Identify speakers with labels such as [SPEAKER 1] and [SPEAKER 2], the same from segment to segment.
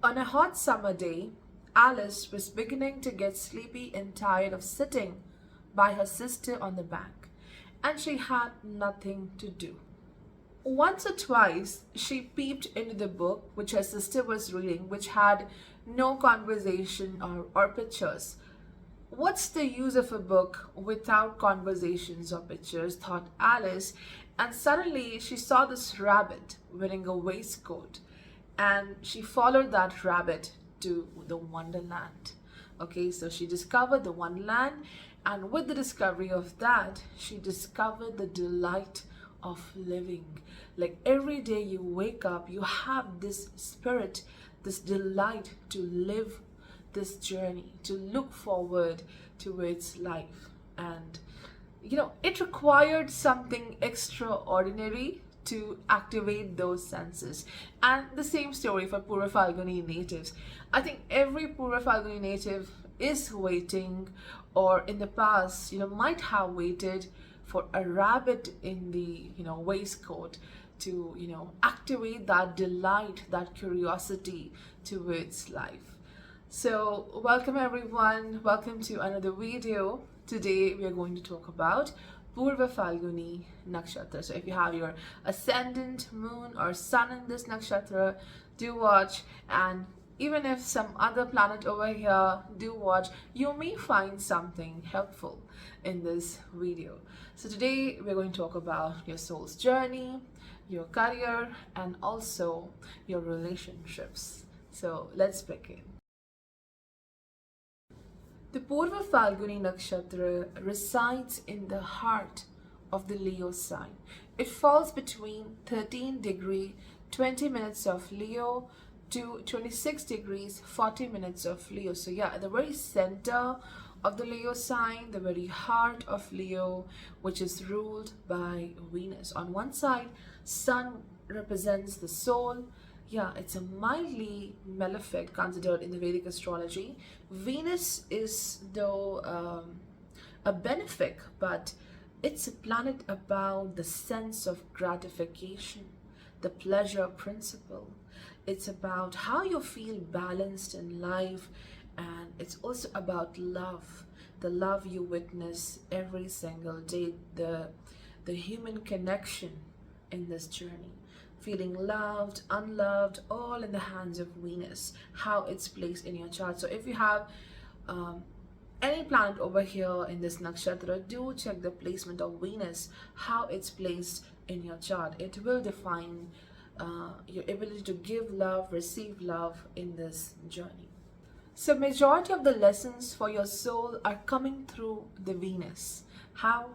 [SPEAKER 1] On a hot summer day, Alice was beginning to get sleepy and tired of sitting by her sister on the bank, and she had nothing to do. Once or twice, she peeped into the book which her sister was reading, which had no conversation or pictures. What's the use of a book without conversations or pictures, thought Alice, and suddenly she saw this rabbit wearing a waistcoat, and she followed that rabbit to the Wonderland. Okay, so she discovered the Wonderland, and with the discovery of that, she discovered the delight of living. Like every day you wake up, you have this spirit, this delight to live this journey, to look forward towards life. And it required something extraordinary to activate those senses. And the same story for Purva Phalguni natives. I think every Purva Phalguni native is waiting, or in the past, might have waited for a rabbit in the waistcoat to activate that delight, that curiosity towards life. So welcome everyone, welcome to another video. Today we are going to talk about Purva Phalguni Nakshatra. So if you have your ascendant, moon or sun in this nakshatra, do watch. And even if some other planet over here, do watch. You may find something helpful in this video. So today we're going to talk about your soul's journey, your career, and also your relationships. So let's begin. The Purva Phalguni Nakshatra resides in the heart of the Leo sign. It falls between 13 degree 20 minutes of Leo to 26 degrees 40 minutes of Leo. So yeah, at the very center of the Leo sign, the very heart of Leo, which is ruled by Venus. On one side, Sun represents the soul. Yeah, it's a mildly malefic considered in the Vedic astrology. Venus is though a benefic, but it's a planet about the sense of gratification, the pleasure principle. It's about how you feel balanced in life, and it's also about love, the love you witness every single day, the human connection in this journey. Feeling loved, unloved, all in the hands of Venus, how it's placed in your chart. So if you have any planet over here in this nakshatra, do check the placement of Venus, how it's placed in your chart. It will define your ability to give love, receive love in this journey. So majority of the lessons for your soul are coming through the Venus. How?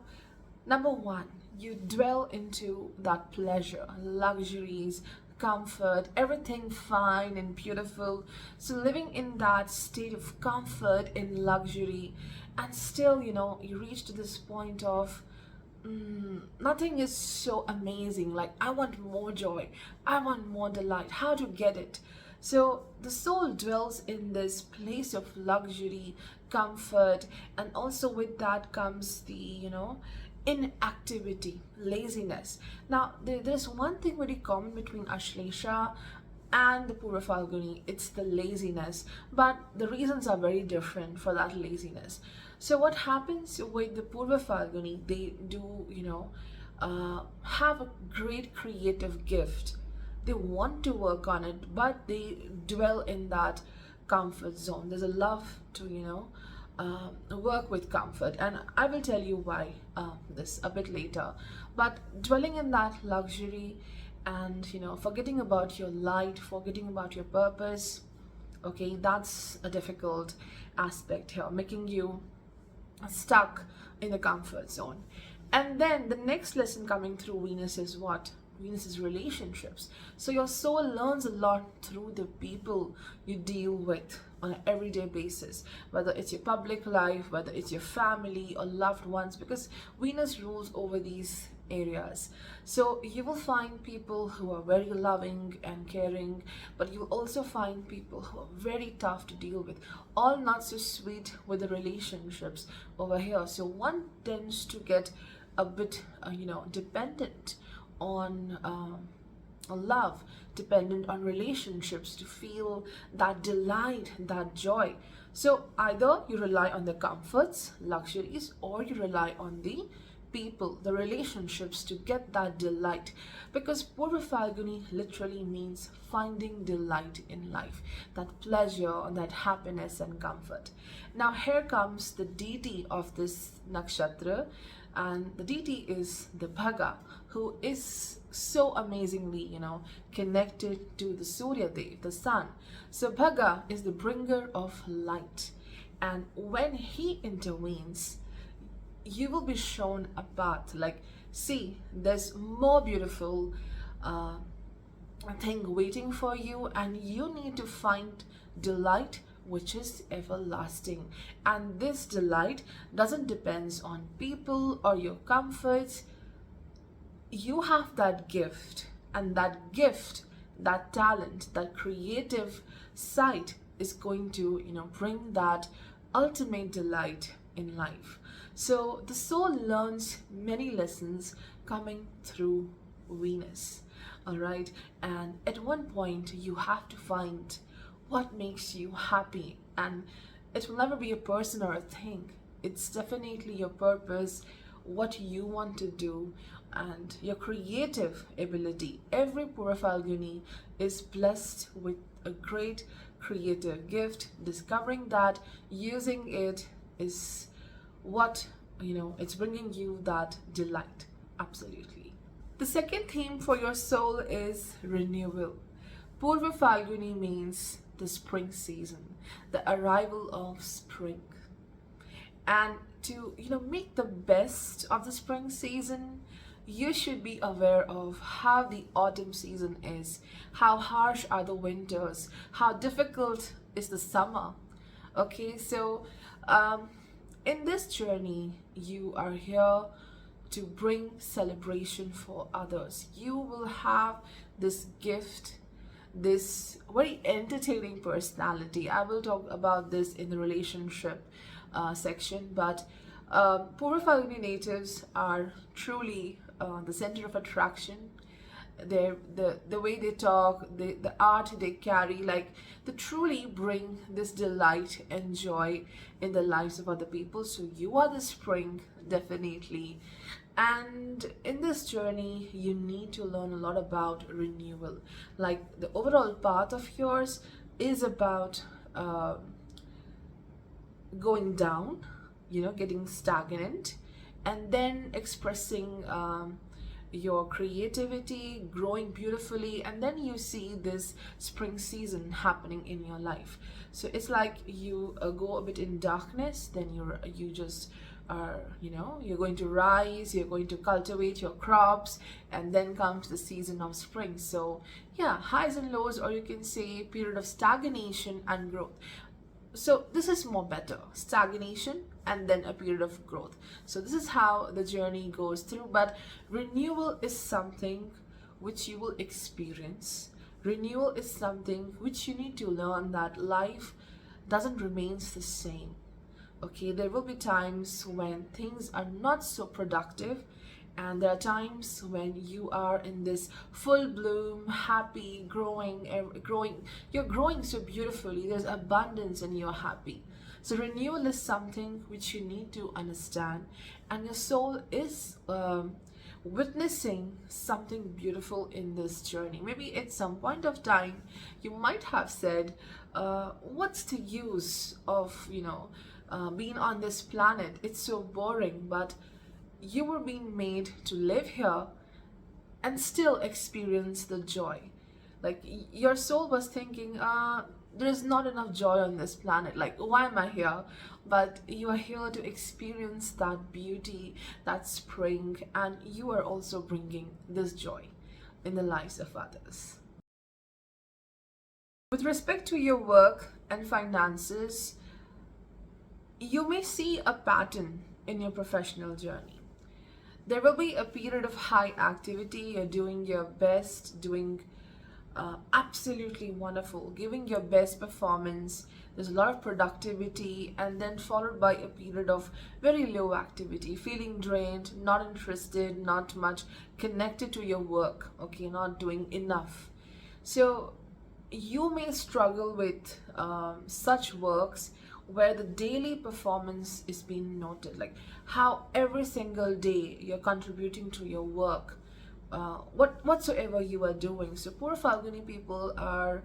[SPEAKER 1] Number one, you dwell into that pleasure, luxuries, comfort, everything fine and beautiful. So living in that state of comfort in luxury, and still, you reach to this point of nothing is so amazing. Like, I want more joy, I want more delight. How to get it? So the soul dwells in this place of luxury, comfort, and also with that comes the, inactivity, laziness. Now, there's one thing very common between Ashlesha and the Purva Phalguni. It's the laziness, but the reasons are very different for that laziness. So what happens with the Purva Phalguni, they do, have a great creative gift. They want to work on it, but they dwell in that comfort zone. There's a love to, work with comfort, and I will tell you why this a bit later. But dwelling in that luxury and forgetting about your light, forgetting about your purpose, okay, that's a difficult aspect here, making you stuck in the comfort zone. And then the next lesson coming through Venus is what? Venus is relationships. So your soul learns a lot through the people you deal with on an everyday basis, whether it's your public life, whether it's your family or loved ones, because Venus rules over these areas. So you will find people who are very loving and caring, but you'll also find people who are very tough to deal with, all not so sweet with the relationships over here. So one tends to get a bit dependent on love, dependent on relationships to feel that delight, that joy. So either you rely on the comforts, luxuries, or you rely on the people, the relationships to get that delight. Because Purva Phalguni literally means finding delight in life, that pleasure, that happiness and comfort. Now here comes the deity of this nakshatra, and the deity is the Bhaga, who is so amazingly, connected to the Surya Dev, the sun. So Bhaga is the bringer of light, and when he intervenes, you will be shown a path. Like, see, there's more beautiful thing waiting for you, and you need to find delight which is everlasting. And this delight doesn't depend on people or your comforts. You have that gift, and that gift, that talent, that creative side is going to bring that ultimate delight in life. So the soul learns many lessons coming through Venus. All right, and at one point you have to find what makes you happy, and it will never be a person or a thing. It's definitely your purpose, what you want to do, and your creative ability. Every Purva Phalguni is blessed with a great creative gift. Discovering that, using it is what it's bringing you that delight. Absolutely. The second theme for your soul is renewal. Purva Phalguni means the spring season, the arrival of spring. And to make the best of the spring season, you should be aware of how the autumn season is, how harsh are the winters, how difficult is the summer. Okay, so in this journey, you are here to bring celebration for others. You will have this gift, this very entertaining personality. I will talk about this in the relationship section, but Purva Phalguni natives are truly the center of attraction. The way they talk, the art they carry, like, they truly bring this delight and joy in the lives of other people. So you are the spring, definitely. And in this journey, you need to learn a lot about renewal. Like, the overall path of yours is about going down, getting stagnant, and then expressing your creativity, growing beautifully, and then you see this spring season happening in your life. So it's like you go a bit in darkness, then you just are, you're going to rise, you're going to cultivate your crops, and then comes the season of spring. So yeah, highs and lows, or you can say period of stagnation and growth. So this is more better, stagnation and then a period of growth. So this is how the journey goes through. But renewal is something which you will experience. Renewal is something which you need to learn, that life doesn't remain the same. Okay, there will be times when things are not so productive, and there are times when you are in this full bloom, happy, growing. You're growing so beautifully, there's abundance and you're happy. So renewal is something which you need to understand, and your soul is witnessing something beautiful in this journey. Maybe at some point of time you might have said, what's the use of being on this planet? It's so boring. But you were being made to live here and still experience the joy. Like, your soul was thinking, there is not enough joy on this planet, like, why am I here? But you are here to experience that beauty, that spring, and you are also bringing this joy in the lives of others. With respect to your work and finances, you may see a pattern in your professional journey. There will be a period of high activity. You're doing your best, doing absolutely wonderful, giving your best performance. There's a lot of productivity, and then followed by a period of very low activity, feeling drained, not interested, not much connected to your work, okay, not doing enough. So you may struggle with such works where the daily performance is being noted, like how every single day you're contributing to your work, whatsoever you are doing. So poor Falguni people are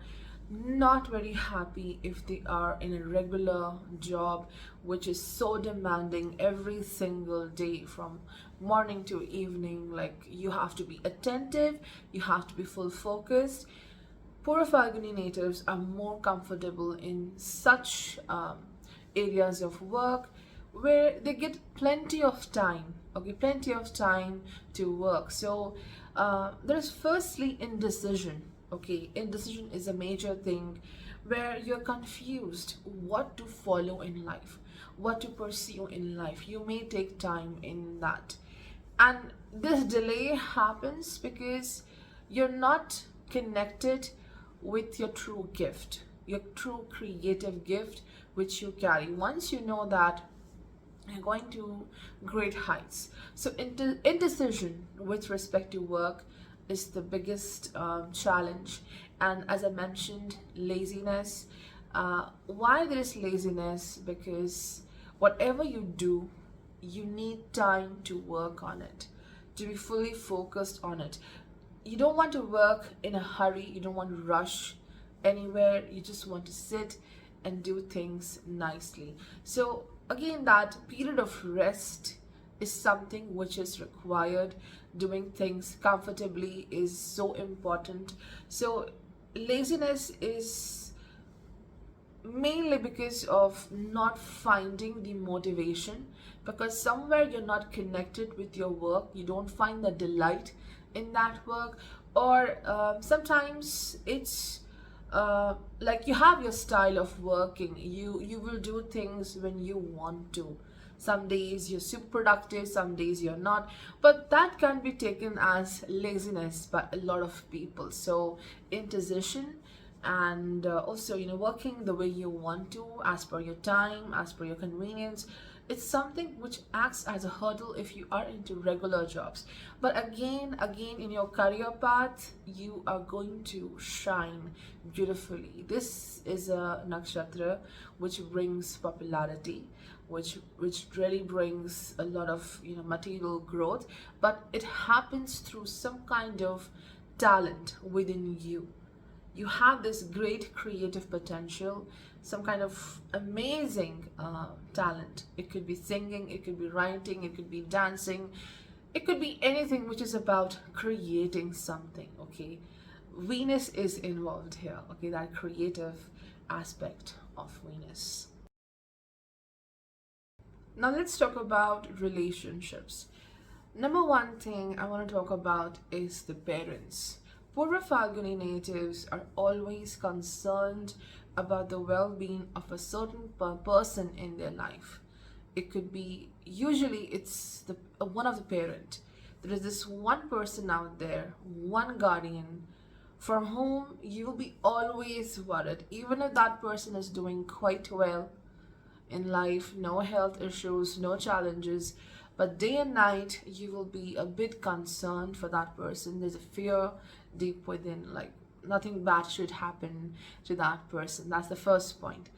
[SPEAKER 1] not very happy if they are in a regular job which is so demanding every single day from morning to evening. Like you have to be attentive, you have to be full focused. Purva Phalguni natives are more comfortable in such areas of work where they get plenty of time, okay, plenty of time to work. So there's firstly indecision, okay. Indecision is a major thing where you're confused what to follow in life, what to pursue in life. You may take time in that, and this delay happens because you're not connected with your true gift, your true creative gift which you carry. Once you know that, you're going to great heights. So indecision with respect to work is the biggest challenge. And as I mentioned, laziness. Why there is laziness? Because whatever you do, you need time to work on it, to be fully focused on it. You don't want to work in a hurry, you don't want to rush anywhere, you just want to sit and do things nicely. So again, that period of rest is something which is required. Doing things comfortably is so important. So laziness is mainly because of not finding the motivation, because somewhere you're not connected with your work, you don't find the delight in that work. Or sometimes it's like you have your style of working, you will do things when you want to. Some days you're super productive, some days you're not, but that can be taken as laziness by a lot of people. So indecision, and also, working the way you want to, as per your time, as per your convenience, it's something which acts as a hurdle if you are into regular jobs. But again, in your career path, you are going to shine beautifully. This is a nakshatra which brings popularity, which really brings a lot of material growth, but it happens through some kind of talent within you. You have this great creative potential, some kind of amazing talent. It could be singing, it could be writing, it could be dancing, it could be anything which is about creating something, okay. Venus is involved here, okay, that creative aspect of Venus. Now let's talk about relationships. Number one thing I want to talk about is the parents. Purva Phalguni natives are always concerned about the well-being of a certain person in their life. It could be, usually it's one of the parent. There is this one person out there, one guardian, from whom you will be always worried, even if that person is doing quite well in life, no health issues, no challenges, but day and night you will be a bit concerned for that person. There's a fear deep within, like nothing bad should happen to that person. That's the first point.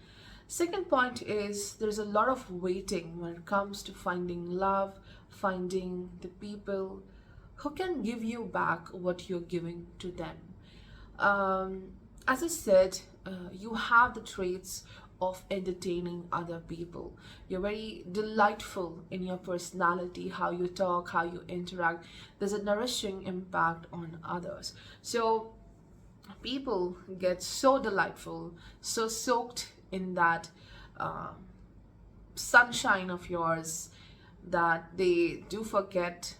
[SPEAKER 1] Second point is there's a lot of waiting when it comes to finding love, finding the people who can give you back what you're giving to them. As I said, you have the traits of entertaining other people. You're very delightful in your personality, how you talk, how you interact. There's a nourishing impact on others. So people get so delightful, so soaked in that sunshine of yours, that they do forget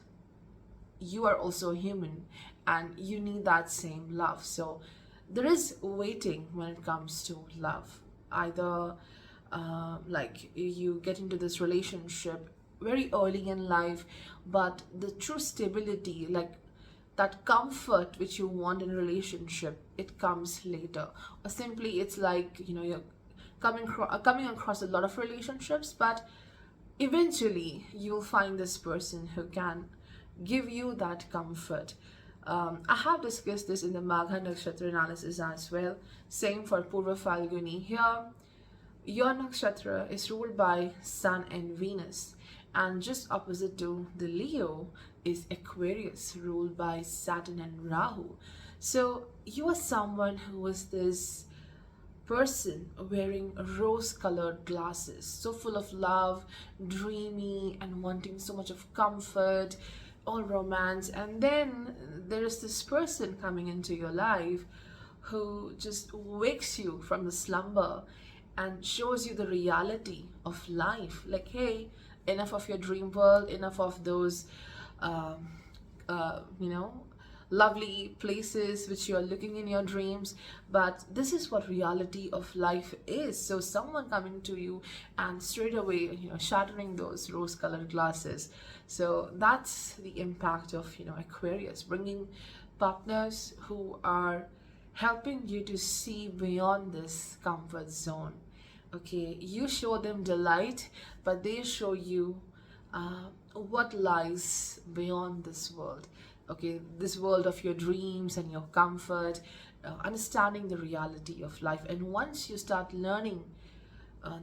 [SPEAKER 1] you are also human and you need that same love. So there is waiting when it comes to love. Either like you get into this relationship very early in life, but the true stability, like that comfort which you want in a relationship, it comes later. Or simply it's like, you're coming across a lot of relationships, but eventually you'll find this person who can give you that comfort. I have discussed this in the Magha Nakshatra analysis as well. Same for Purva Phalguni. Here, your Nakshatra is ruled by Sun and Venus, and just opposite to the Leo is Aquarius, ruled by Saturn and Rahu. So you are someone who is this person wearing rose-colored glasses, so full of love, dreamy, and wanting so much of comfort, all romance. And then there is this person coming into your life who just wakes you from the slumber and shows you the reality of life. Like, hey, enough of your dream world, enough of those you know, lovely places which you are looking in your dreams, but this is what reality of life is. So someone coming to you and straight away, shattering those rose-colored glasses. So that's the impact of, Aquarius, bringing partners who are helping you to see beyond this comfort zone. Okay, you show them delight, but they show you what lies beyond this world. Okay, this world of your dreams and your comfort, understanding the reality of life. And once you start learning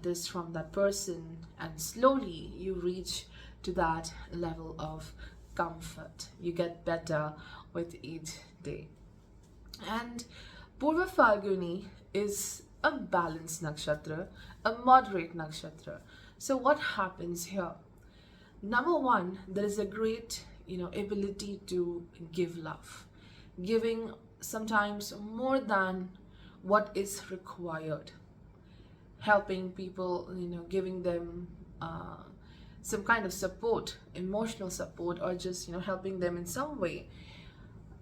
[SPEAKER 1] this from that person, and slowly you reach to that level of comfort, you get better with each day. And Purva Phalguni is a balanced nakshatra, a moderate nakshatra. So what happens here? Number one, there is a great ability to give love, giving sometimes more than what is required, helping people, giving them some kind of support, emotional support, or just helping them in some way.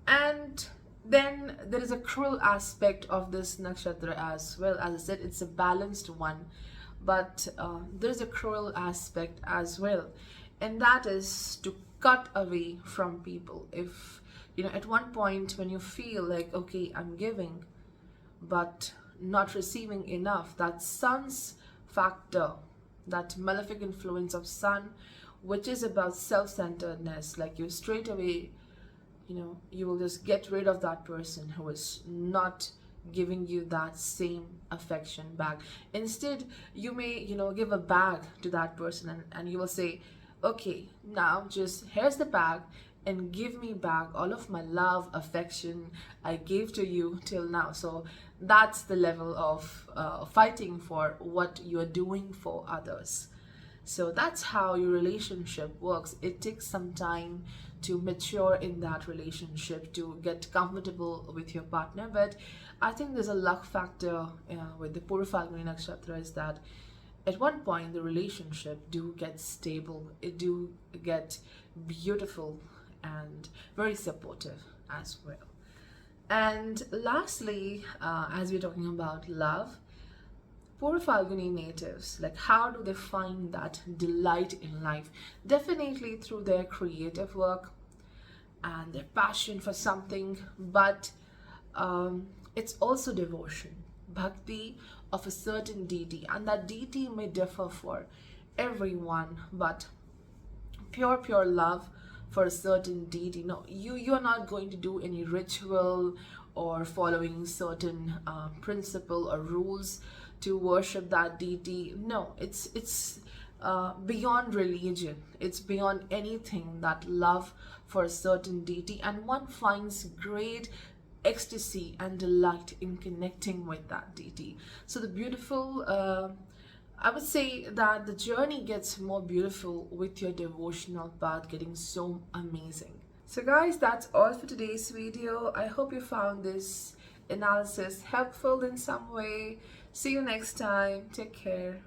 [SPEAKER 1] And then there is a cruel aspect of this nakshatra as well. As I said, it's a balanced one, but there's a cruel aspect as well, and that is to cut away from people. If at one point when you feel like, okay, I'm giving but not receiving enough, that sun's factor, that malefic influence of sun, which is about self-centeredness, like you straight away, you will just get rid of that person who is not giving you that same affection back. Instead, you may give a bag to that person, and you will say, okay, now just here's the bag, and give me back all of my love, affection I gave to you till now. So that's the level of fighting for what you're doing for others. So that's how your relationship works. It takes some time to mature in that relationship, to get comfortable with your partner. But I think there's a luck factor with the Purva Phalguni Nakshatra, is that at one point the relationship do get stable, it do get beautiful and very supportive as well. And lastly, as we're talking about love, Purva Phalguni natives, like, how do they find that delight in life? Definitely through their creative work and their passion for something, but it's also devotion, bhakti of a certain deity, and that deity may differ for everyone, but pure love for a certain deity. No, you're not going to do any ritual or following certain principle or rules to worship that deity. No, it's beyond religion. It's beyond anything, that love for a certain deity, and one finds great ecstasy and delight in connecting with that deity. So the beautiful, I would say that the journey gets more beautiful with your devotional path getting so amazing. So guys, that's all for today's video. I hope you found this analysis helpful in some way. See you next time. Take care.